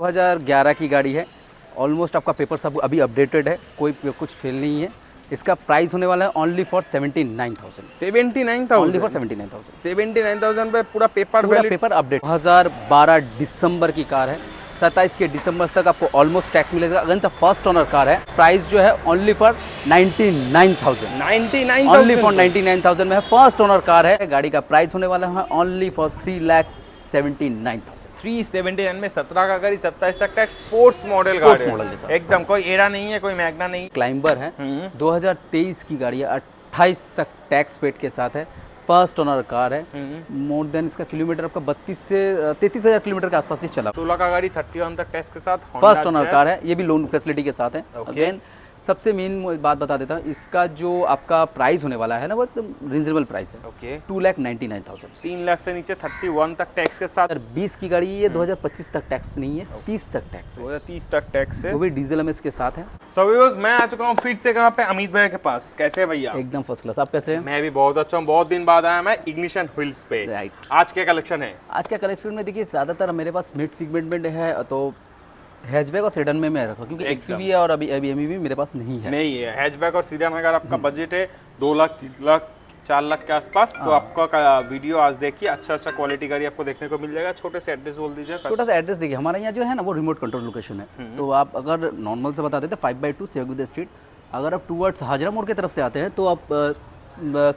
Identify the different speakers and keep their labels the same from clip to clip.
Speaker 1: 2011 की गाड़ी है। ऑलमोस्ट आपका पेपर सब अभी अपडेटेड है, कोई कुछ फेल नहीं है। इसका प्राइस होने वाला है ओनली फॉर 79,000।
Speaker 2: 79,000
Speaker 1: only for 79,000।
Speaker 2: 79,000 पे पूरा पेपर
Speaker 1: पेपर अपडेट। 2012 दिसंबर की कार है। 27 के दिसंबर तक आपको ऑलमोस्ट टैक्स मिलेगा। Again the first owner car है। प्राइस जो है ओनली फॉर 99,000। ओनली फॉर 99,000 में है। फर्स्ट ओनर कार है। गाड़ी का प्राइस होने वाला है ओनली फॉर 3,79,000।
Speaker 2: 379 में 17 का गाड़ी, 27 तक टैक्स, स्पोर्ट्स मॉडल गाड़ी एकदम, कोई एरा नहीं है, कोई मैग्ना नहीं।
Speaker 1: क्लाइंबर है। 2023 की गाड़ी है। 28 तक टैक्स पेड के साथ है। फर्स्ट ओनर कार है। मोर देन इसका किलोमीटर आपका 32 से 33,000 किलोमीटर के आसपास ही चला।
Speaker 2: 16 का गाड़ी, 31 तक टैक्स के साथ।
Speaker 1: फर्स्ट ओनर कार है। ये भी लोन फैसिलिटी के साथ है। अगेन सबसे मेन बात बता देता हूँ, इसका जो आपका प्राइस होने वाला है ना, वो एकदम रिजनेबल प्राइस है।
Speaker 2: ओके,
Speaker 1: 2,99,000।
Speaker 2: 3 लाख से नीचे 31 तक टैक्स के साथ।
Speaker 1: 20 की गाड़ी ये 2025 तक टैक्स नहीं है, 30 तक टैक्स है।
Speaker 2: 2030 तक टैक्स है,
Speaker 1: वो भी डीजल एमएस के साथ है।
Speaker 2: सो व्यूअर्स, मैं आ चुका हूँ फिर से कहाँ पे, अमित भाई के पास। कैसे हैं भैया?
Speaker 1: एकदम फर्स्ट क्लास। आप कैसे हैं?
Speaker 2: मैं भी बहुत अच्छा हूँ। बहुत दिन बाद आया मैं इग्निशन व्हील्स पे।
Speaker 1: राइट।
Speaker 2: आज क्या कलेक्शन है?
Speaker 1: आज का कलेक्शन में देखिए, ज़्यादातर मेरे पास मिड सेगमेंट में है, तो हैचबैक और सेडन में मैं रखा, क्योंकि एक्सयूवी है और अभी एमयूवी मेरे पास नहीं है।
Speaker 2: नहीं है हैचबैक और सीडन। अगर आपका बजट है 2 लाख, 3 लाख, 4 लाख के आसपास, तो आपका वीडियो आज देखिए। अच्छा क्वालिटी गाड़ी आपको देखने को मिल जाएगा। छोटे से एड्रेस बोल दीजिए।
Speaker 1: छोटा सा एड्रेस देखिए, हमारे यहाँ जो है ना, वो रिमोट कंट्रोल लोकेशन है। तो आप अगर नॉर्मल से बता देते 5/2 सेवगुदा स्ट्रीट। अगर आप टूवर्ड्स हाजरा मोड़ की तरफ से आते हैं, तो आप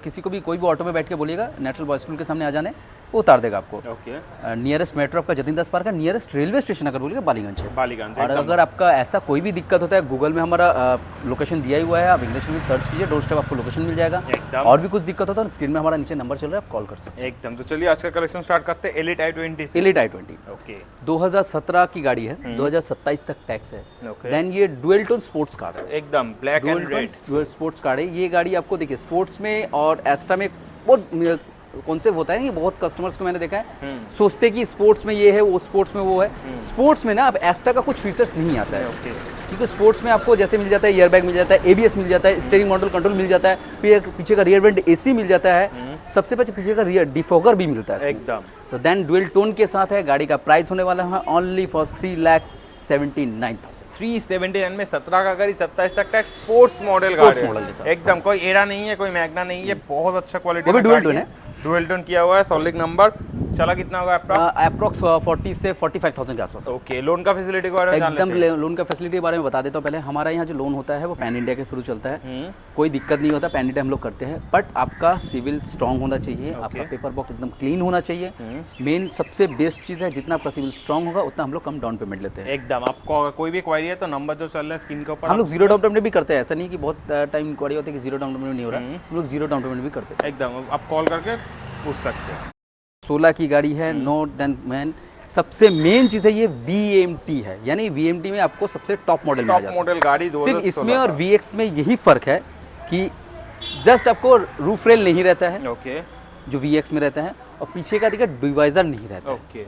Speaker 1: किसी को भी कोई भी ऑटो में बैठ के बोलिएगा नेशनल बॉयज स्कूल के सामने आ जाने, वो उतार देगा आपको।
Speaker 2: ओके।
Speaker 1: नियरेस्ट मेट्रो आपका जतिन दास पार्क है। नियरेस्ट रेलवे स्टेशन अगर बोलिएगा बालीगंज है।
Speaker 2: बालीगंज।
Speaker 1: और अगर आपका ऐसा कोई भी दिक्कत होता है, गूगल में हमारा लोकेशन दिया ही हुआ है, आप इंग्लिश में सर्च कीजिए, डोर स्टेप आपको लोकेशन मिल जाएगा। और भी कुछ दिक्कत होता है, स्क्रीन में हमारा नीचे नंबर चल रहा है, आप कॉल कर सकते हैं।
Speaker 2: एकदम। तो चलिए आज का कलेक्शन स्टार्ट करते हैं एलिट i20 से।
Speaker 1: एलिट i20
Speaker 2: ओके,
Speaker 1: 2017 की गाड़ी है। 2027 तक टैक्स है। देन ये डुअल टोन स्पोर्ट्स कार है।
Speaker 2: एकदम black and red
Speaker 1: dual sports car है। ये गाड़ी आपको देखिए, स्पोर्ट्स में और एस्ट्रा में बहुत कॉन्सेप्ट होता है। ये बहुत कस्टमर्स को मैंने देखा है, सोचते कि स्पोर्ट्स में ये है, वो स्पोर्ट्स में वो है। स्पोर्ट्स में ना अब एस्ट्रा का कुछ फीचर्स नहीं आता है। क्योंकि स्पोर्ट्स में आपको जैसे मिल जाता है एयर बैग मिल जाता है, एबीएस मिल जाता है, स्टीयरिंग मॉडल कंट्रोल मिल जाता है, पीछे का रियर वेंट एसी मिल जाता है, सबसे पीछे का रियर डिफॉगर भी मिलता है
Speaker 2: एकदम।
Speaker 1: तो देन डुअल टोन के साथ है। गाड़ी का प्राइस होने वाला है ओनली फॉर 3,79,000।
Speaker 2: 379 में 17 का गाड़ी, 27 तक टैक्स, स्पोर्ट्स मॉडल गाड़ी एकदम, कोई एरा नहीं है, कोई मैग्ना नहीं है। बहुत अच्छा क्वालिटी।
Speaker 1: वो भी डुअल टोन है।
Speaker 2: डुअल टोन किया हुआ है, सॉलिड नंबर। चला कितना होगा
Speaker 1: अप्रॉक्स 40 से 45,000 के आसपास।
Speaker 2: ओके। लोन का फैसिलिटी के बारे में
Speaker 1: एकदम लोन का फैसिलिटी के बारे में बता देता हूँ। पहले हमारा यहाँ जो लोन होता है वो पैन इंडिया के थ्रू चलता है। कोई दिक्कत नहीं होता, पैन इंडिया हम लोग करते हैं। बट आपका सिविल स्ट्रांग होना चाहिए, आपका पेपर वर्क एकदम क्लीन होना चाहिए। मेन सबसे बेस्ट चीज़ है, जितना आपका सिविल स्ट्रांग होगा उतना हम लोग कम डाउन पेमेंट लेते हैं।
Speaker 2: एकदम। आपको कोई भी क्वारी है तो नंबर जो चल रहा है स्क्रीन के ऊपर,
Speaker 1: हम लोग जीरो डाउन पेमेंट भी करते हैं। ऐसा नहीं कि बहुत टाइम इंक्वायरी होती है कि जीरो डाउन पेमेंट नहीं हो रहा है, हम लोग जीरो डाउन पेमेंट भी करते हैं।
Speaker 2: एकदम, आप कॉल करके पूछ सकते हैं।
Speaker 1: 16 की गाड़ी है। नो देन मैन, सबसे मेन चीज़ है ये VMT है, यानी VMT में आपको सबसे टॉप मॉडल में आ जाता है।
Speaker 2: मॉडल गाड़ी
Speaker 1: सिर्फ इसमें और VX में यही फ़र्क है कि जस्ट आपको रूफ रेल नहीं रहता है,
Speaker 2: ओके,
Speaker 1: जो VX में रहता है, और पीछे का देखिए डिवाइजर नहीं रहता है।
Speaker 2: ओके।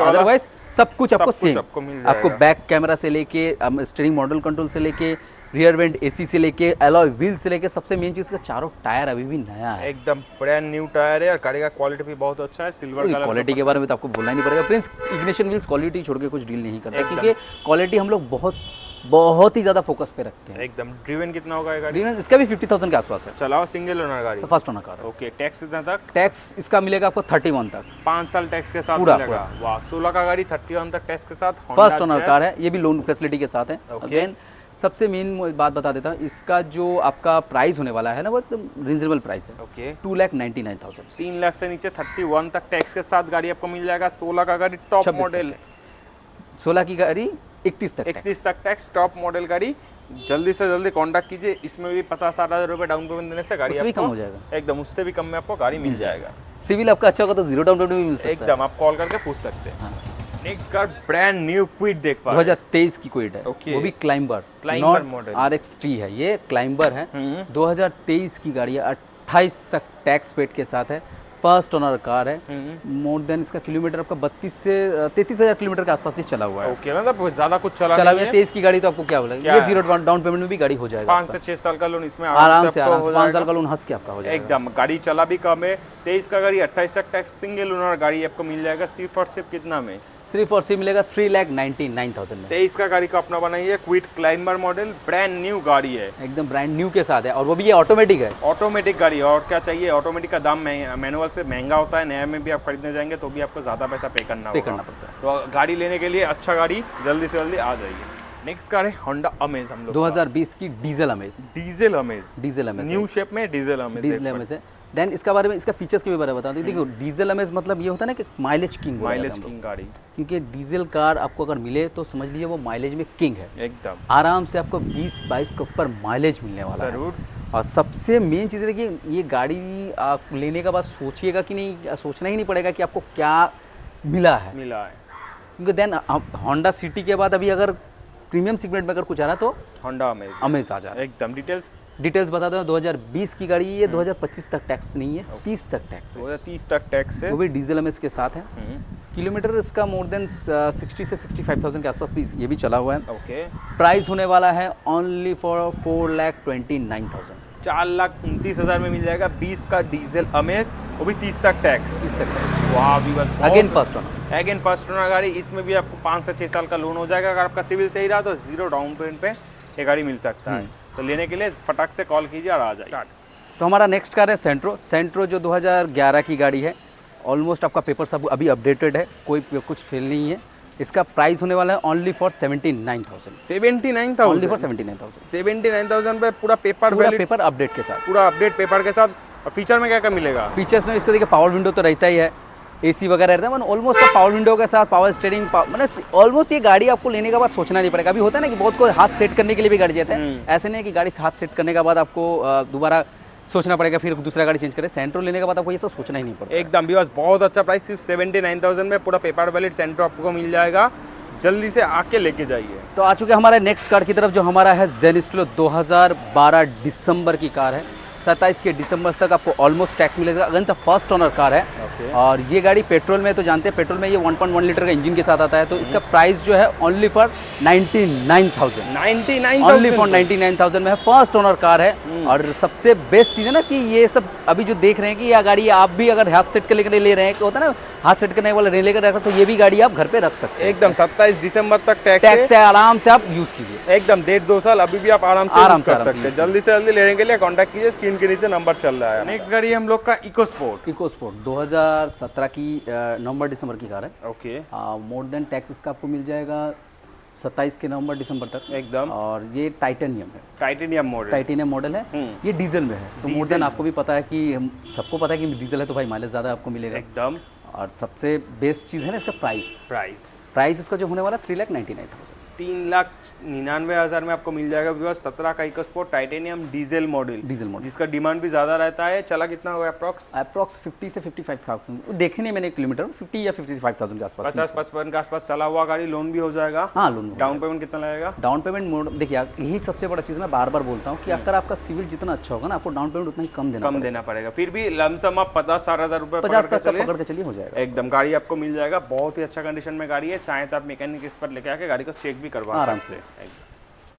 Speaker 1: अदरवाइज सब कुछ आपको सेम।
Speaker 2: आपको
Speaker 1: बैक कैमरा से लेके स्टीयरिंग मॉडल कंट्रोल से लेके रियर वेंट एसी से लेके अलॉय व्हील से लेके, सबसे मेन चीज़ का चारों टायर अभी भी नया है।
Speaker 2: एकदम ब्रांड न्यू टायर है और गाड़ी का क्वालिटी भी बहुत अच्छा है। सिल्वर कलर
Speaker 1: क्वालिटी के बारे में तो आपको बोलना ही नहीं पड़ेगा। प्रिंस इग्निशन व्हील्स क्वालिटी छोड़ के कुछ डील नहीं करता, क्योंकि क्वालिटी हम लोग बहुत ही ज़्यादा फोकस पे रखते हैं।
Speaker 2: एकदम। ड्रिवन कितना होगा गाड़ी?
Speaker 1: इसका भी 50,000 के आसपास है।
Speaker 2: चलाओ सिंगल ओनर गाड़ी,
Speaker 1: first owner car.
Speaker 2: Okay. Tax कितना तक?
Speaker 1: टैक्स इसका मिलेगा आपको 31 तक,
Speaker 2: 5 साल टैक्स के साथ
Speaker 1: पूरा।
Speaker 2: वाह। 16 का गाड़ी, 31 तक टैक्स के साथ,
Speaker 1: फर्स्ट ओनर कार है। ये भी लोन फैसिलिटी के साथ है। अगेन सबसे मेन बात बता देता हूँ, इसका जो आपका प्राइस होने वाला है ना, वो एकदम रिजनेबल प्राइस है।
Speaker 2: ओके।
Speaker 1: 2,99,000।
Speaker 2: 3 लाख से नीचे 31 तक टैक्स के साथ गाड़ी आपको मिल जाएगा। 16 का गाड़ी, टॉप मॉडल।
Speaker 1: 16 की गाड़ी 31
Speaker 2: तक टैक्स, टॉप मॉडल गाड़ी। जल्दी से जल्दी कांटेक्ट कीजिए। इसमें भी 50-60 रुपए डाउन पेमेंट देने से गाड़ी
Speaker 1: भी कम हो जाएगा।
Speaker 2: एकदम, उससे भी कम में आपको गाड़ी मिल जाएगा।
Speaker 1: सिविल आपका अच्छा होगा तो जीरो डाउन पेमेंट भी मिल सकता है।
Speaker 2: एकदम, आप कॉल करके पूछ सकते हैं। Next car brand new Kwid देख पा
Speaker 1: 2023 की क्विड है।
Speaker 2: Okay.
Speaker 1: वो भी क्लाइंबर
Speaker 2: मॉडल
Speaker 1: RX-T है। ये क्लाइंबर है। 2023 की गाड़ी है। 28 तक टैक्स पेड के साथ है। फर्स्ट ओनर कार है। मोर देन इसका किलोमीटर आपका 32 से 33,000 किलोमीटर के आसपास ही चला हुआ है।
Speaker 2: ओके, मतलब ज्यादा कुछ चला
Speaker 1: हुआ है। 23 की गाड़ी तो आपको क्या बोला, ये जीरो डाउन पेमेंट में भी गाड़ी हो जाएगा।
Speaker 2: 5 से 6 साल का लोन इसमें
Speaker 1: आराम से 5 साल का लोन हंस के आपका हो जाएगा।
Speaker 2: एकदम। गाड़ी चला भी कम है। 23 का गाड़ी, 28 तक टैक्स, सिंगल ओनर गाड़ी आपको मिल जाएगा। सिर्फ और सिर्फ कितना में?
Speaker 1: सिर्फ और सिर्फ मिलेगा 3,99,000 में।
Speaker 2: 23 का गाड़ी का अपना बनाइए, Kwid climber model, brand new गाड़ी है,
Speaker 1: एकदम ब्रांड न्यू के साथ है, और वो भी ये ऑटोमेटिक है।
Speaker 2: ऑटोमेटिक गाड़ी है। और क्या चाहिए, ऑटोमेटिक का दाम मैनुअल से महंगा होता है, नया में भी आप खरीदने जाएंगे तो भी आपको ज़्यादा पैसा पे करना
Speaker 1: पड़ता है।
Speaker 2: तो गाड़ी लेने के लिए अच्छा गाड़ी जल्दी से जल्दी आ जाइए। नेक्स्ट कार है होंडा अमेज, हम लोग
Speaker 1: 2020 की diesel amaze.
Speaker 2: Diesel amaze
Speaker 1: new
Speaker 2: shape में डीजल अमेज
Speaker 1: है। देन इसका बारे में, इसका फीचर्स के बारे में बता दूं। देखो डीजल अमेज मतलब ये होता है ना कि माइलेज किंग
Speaker 2: गाड़ी,
Speaker 1: क्योंकि डीजल कार आपको अगर मिले तो समझ लीजिए वो माइलेज में किंग है।
Speaker 2: एकदम
Speaker 1: आराम से आपको 20-22 के ऊपर माइलेज मिलने वाला है। और सबसे मेन चीज़ है कि ये गाड़ी आप लेने के बाद सोचिएगा कि नहीं, सोचना ही नहीं पड़ेगा कि आपको क्या मिला है। क्योंकि देन होंडा सिटी के बाद अभी अगर प्रीमियम सेगमेंट में अगर कुछ आ रहा तो
Speaker 2: होंडा
Speaker 1: अमेज आ जा रहा है।
Speaker 2: एकदम
Speaker 1: डिटेल्स बता दो। 2020 की गाड़ी है, 2025 तक टैक्स नहीं है, 30 तक टैक्स है।
Speaker 2: 2030 तक टैक्स है,
Speaker 1: वो भी डीजल अमेज के साथ है। किलोमीटर इसका मोर देन 60 से 65,000 के आसपास भी ये भी चला हुआ है।
Speaker 2: ओके।
Speaker 1: प्राइस होने वाला है ओनली फॉर 4,29,000।
Speaker 2: 4,29,000 में मिल जाएगा 20 का डीजल अमेज, वो भी 30 तक टैक्स।
Speaker 1: अगेन
Speaker 2: फर्स्ट ओनर गाड़ी, इसमें भी आपको 5 से 6 साल का लोन हो जाएगा। अगर आपका सिविल सही रहा तो 0 डाउन पेमेंट पे ये गाड़ी मिल सकता है। तो लेने के लिए फटाक से कॉल कीजिए और आ जाइए।
Speaker 1: तो हमारा नेक्स्ट कार है सेंट्रो जो 2011 की गाड़ी है। ऑलमोस्ट आपका पेपर सब अभी अपडेटेड है, कोई कुछ फेल नहीं है। इसका प्राइस होने वाला है ओनली फॉर 79,000।
Speaker 2: 79,000
Speaker 1: only for 79,000।
Speaker 2: 79,000 पे पूरा पेपर
Speaker 1: अपडेट के साथ,
Speaker 2: पूरा अपडेट पेपर के साथ। और फीचर में क्या क्या मिलेगा?
Speaker 1: फीचर्स में इसको देखिए पावर विंडो तो रहता ही है, एसी वगैरह रहता है, मतलब ऑलमोस्ट पावर विंडो के साथ पावर स्टीयरिंग, मतलब ऑलमोस्ट ये गाड़ी आपको लेने के बाद सोचना नहीं पड़ेगा। अभी होता है ना कि बहुत को हाथ सेट करने के लिए भी गाड़ी जाते हैं, ऐसे नहीं है कि गाड़ी हाथ सेट करने के बाद आपको दोबारा सोचना पड़ेगा फिर दूसरा गाड़ी चेंज करें। सेंट्रो लेने के बाद आपको ये सब सोचना ही नहीं पड़ेगा।
Speaker 2: एकदम बिकॉज बहुत अच्छा प्राइस, सिर्फ 79,000 में पूरा पेपर वैलिड सेंट्रो आपको मिल जाएगा। जल्दी से आके लेके जाइए।
Speaker 1: तो आ चुके हमारे नेक्स्ट कार की तरफ, जो हमारा है जेन स्टिलो 2012 दिसंबर की कार है। 27 के दिसंबर तक आपको ऑलमोस्ट टैक्स मिलेगा। अगेन फर्स्ट ओनर कार है। और ये गाड़ी पेट्रोल में तो जानते हैं, पेट्रोल में ये 1.1 लीटर का इंजन के साथ आता है। तो इसका प्राइस जो है ओनली फॉर 99,000 ओनली फॉर 99,000 में है। फर्स्ट ओनर कार है। और सबसे बेस्ट चीज़ है ना कि ये सब अभी जो देख रहे हैं कि यह गाड़ी आप भी अगर हाथ सेट कर लेकर ले रहे हैं, तो होता है ना हाथ सेट करने वाला लेकर रखा, तो ये भी गाड़ी आप घर पे रख सकते हैं।
Speaker 2: एकदम 27 दिसंबर तक
Speaker 1: टैक्स है, आराम से आप यूज कीजिए।
Speaker 2: एकदम 1.5-2 साल अभी भी आप आराम से कर सकते हैं। जल्दी से जल्दी लेने के लिए कॉन्टैक्ट कीजिए, स्क्रीन के नीचे नंबर चल रहा है। नेक्स्ट गाड़ी हम लोग का इको स्पोर्ट
Speaker 1: 2017 की नवंबर दिसंबर की कार है।
Speaker 2: ओके।
Speaker 1: मोर देन टैक्स इसका आपको मिल जाएगा 27 के नवंबर दिसंबर तक
Speaker 2: एकदम।
Speaker 1: और ये टाइटेनियम है, टाइटेनियम मॉडल है। ये डीजल में है। तो मोर देन आपको भी पता है कि सबको पता है कि डीजल है तो भाई माइलेज ज़्यादा आपको मिलेगा
Speaker 2: एकदम।
Speaker 1: और सबसे बेस्ट चीज़ है ना इसका प्राइस इसका जो होने वाला 3,99,000
Speaker 2: 3,99,000 में आपको मिल जाएगा। 17 का EcoSport titanium diesel model जिसका डिमांड भी ज्यादा रहता है। चला कितना होगा अप्रॉक्स
Speaker 1: 50 से 55,000 देखे नहीं मैंने किलोमीटर, 50 या 55,000 के आसपास,
Speaker 2: 50-55 के आसपास चला हुआ गाड़ी। लोन भी हो जाएगा।
Speaker 1: हाँ, लोन।
Speaker 2: डाउन पेमेंट कितना लगेगा?
Speaker 1: डाउन पेमेंट देखिए यही सबसे बड़ा चीज़ मैं बार बार बोलता हूँ कि अगर आपका सिविल जितना अच्छा होगा ना, आपको डाउन पेमेंट उतना ही कम देना पड़ेगा।
Speaker 2: फिर भी लमसम आप 50-60,000 रुपए
Speaker 1: 50 तक पकड़ के चलिए हो जाएगा।
Speaker 2: एकदम गाड़ी आपको मिल जाएगा। बहुत ही अच्छा कंडीशन में गाड़ी है। चाहे तो आप मैकेनिक इस पर लेके आके गाड़ी को चेक भी करवा
Speaker 1: आराम से।